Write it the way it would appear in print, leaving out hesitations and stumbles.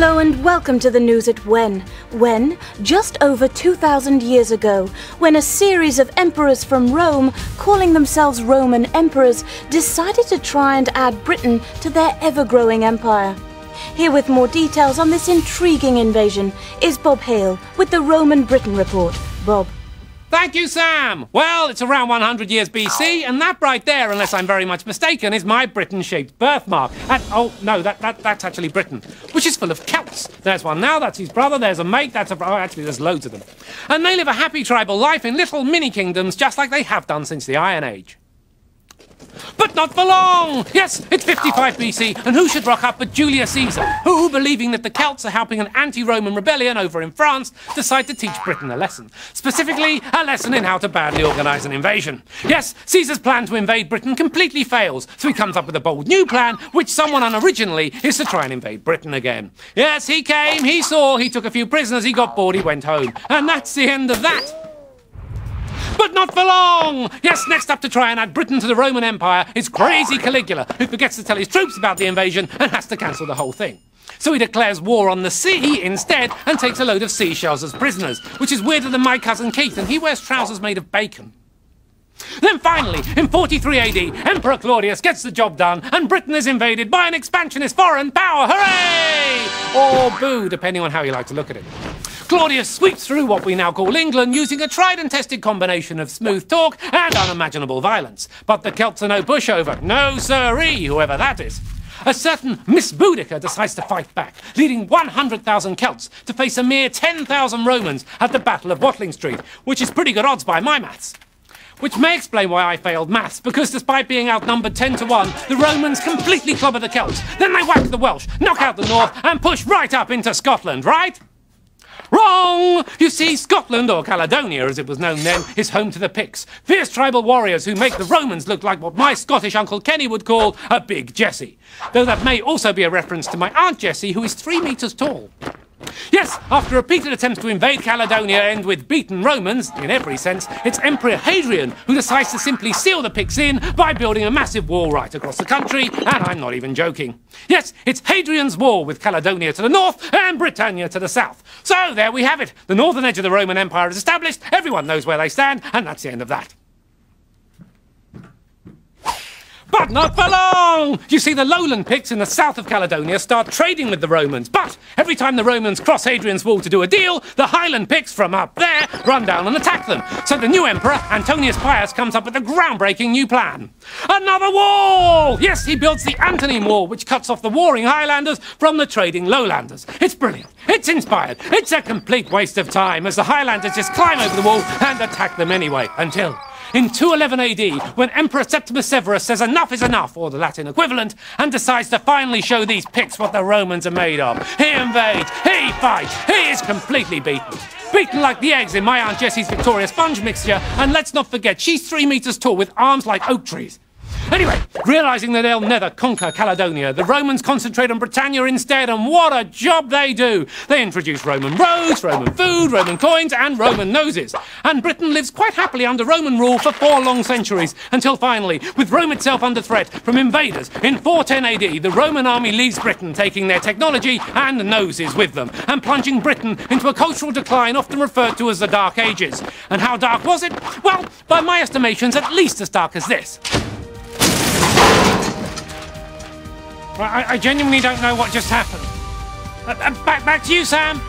Hello and welcome to the news at When, just over 2,000 years ago, when a series of emperors from Rome, calling themselves Roman emperors, decided to try and add Britain to their ever-growing empire. Here with more details on this intriguing invasion is Bob Hale with the Roman Britain Report. Bob. Thank you, Sam! Well, it's around 100 years BC, and that right there, unless I'm very much mistaken, is my Britain-shaped birthmark. And, oh, no, that's actually Britain, which is full of Celts. There's one now, that's his brother, there's a mate, that's a... Oh, actually, there's loads of them. And they live a happy tribal life in little mini-kingdoms, just like they have done since the Iron Age. But not for long! Yes, it's 55 BC, and who should rock up but Julius Caesar, who, believing that the Celts are helping an anti-Roman rebellion over in France, decide to teach Britain a lesson. Specifically, a lesson in how to badly organise an invasion. Yes, Caesar's plan to invade Britain completely fails, so he comes up with a bold new plan, which someone unoriginally is to try and invade Britain again. Yes, he came, he saw, he took a few prisoners, he got bored, he went home. And that's the end of that. But not for long! Yes, next up to try and add Britain to the Roman Empire is crazy Caligula, who forgets to tell his troops about the invasion and has to cancel the whole thing. So he declares war on the sea instead and takes a load of seashells as prisoners, which is weirder than my cousin Keith, and he wears trousers made of bacon. Then finally, in 43 AD, Emperor Claudius gets the job done and Britain is invaded by an expansionist foreign power. Hooray! Or boo, depending on how you like to look at it. Claudius sweeps through what we now call England using a tried and tested combination of smooth talk and unimaginable violence. But the Celts are no pushover. No siree, whoever that is. A certain Miss Boudicca decides to fight back, leading 100,000 Celts to face a mere 10,000 Romans at the Battle of Watling Street, which is pretty good odds by my maths. Which may explain why I failed maths, because despite being outnumbered 10 to 1, the Romans completely clobber the Celts. Then they whack the Welsh, knock out the North, and push right up into Scotland, right? Wrong! You see, Scotland, or Caledonia as it was known then, is home to the Picts, fierce tribal warriors who make the Romans look like what my Scottish Uncle Kenny would call a big Jessie. Though that may also be a reference to my Aunt Jessie, who is 3 metres tall. Yes, after repeated attempts to invade Caledonia end with beaten Romans, in every sense, it's Emperor Hadrian who decides to simply seal the Picts in by building a massive wall right across the country, and I'm not even joking. Yes, it's Hadrian's Wall with Caledonia to the north and Britannia to the south. So there we have it. The northern edge of the Roman Empire is established, everyone knows where they stand, and that's the end of that. But not for long! You see, the lowland Picts in the south of Caledonia start trading with the Romans, but every time the Romans cross Hadrian's Wall to do a deal, the highland Picts from up there run down and attack them. So the new emperor, Antonius Pius, comes up with a groundbreaking new plan. Another wall! Yes, he builds the Antonine Wall, which cuts off the warring Highlanders from the trading Lowlanders. It's brilliant. It's inspired. It's a complete waste of time, as the Highlanders just climb over the wall and attack them anyway, until... in 211 AD, when Emperor Septimus Severus says enough is enough, or the Latin equivalent, and decides to finally show these Picts what the Romans are made of. He invades, he fights, he is completely beaten. Beaten like the eggs in my Aunt Jessie's Victoria sponge mixture, and let's not forget, she's 3 metres tall with arms like oak trees. Anyway, realising that they'll never conquer Caledonia, the Romans concentrate on Britannia instead, and what a job they do! They introduce Roman roads, Roman food, Roman coins, and Roman noses. And Britain lives quite happily under Roman rule for 4 long centuries, until finally, with Rome itself under threat from invaders, in 410 AD, the Roman army leaves Britain, taking their technology and noses with them, and plunging Britain into a cultural decline often referred to as the Dark Ages. And how dark was it? Well, by my estimations, at least as dark as this. I genuinely don't know what just happened. Back to you, Sam.